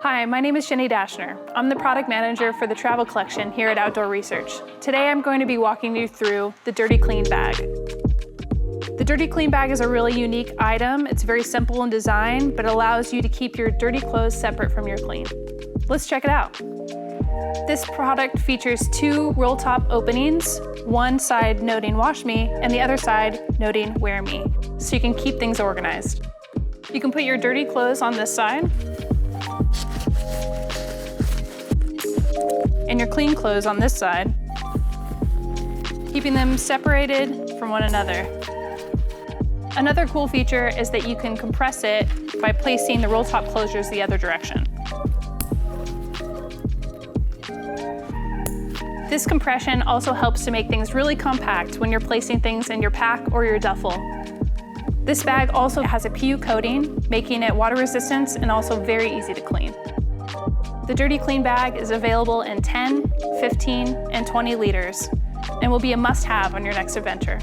Hi, my name is Jenny Dashner. I'm the product manager for the travel collection here at Outdoor Research. Today I'm going to be walking you through the Dirty Clean bag. The Dirty Clean bag is a really unique item. It's very simple in design, but allows you to keep your dirty clothes separate from your clean. Let's check it out. This product features two roll top openings, one side noting wash me and the other side noting wear me, so you can keep things organized. You can put your dirty clothes on this side and your clean clothes on this side, keeping them separated from one another. Another cool feature is that you can compress it by placing the roll top closures the other direction. This compression also helps to make things really compact when you're placing things in your pack or your duffel. This bag also has a PU coating, making it water resistant and also very easy to clean. The Dirty Clean bag is available in 10, 15, and 20 liters and will be a must-have on your next adventure.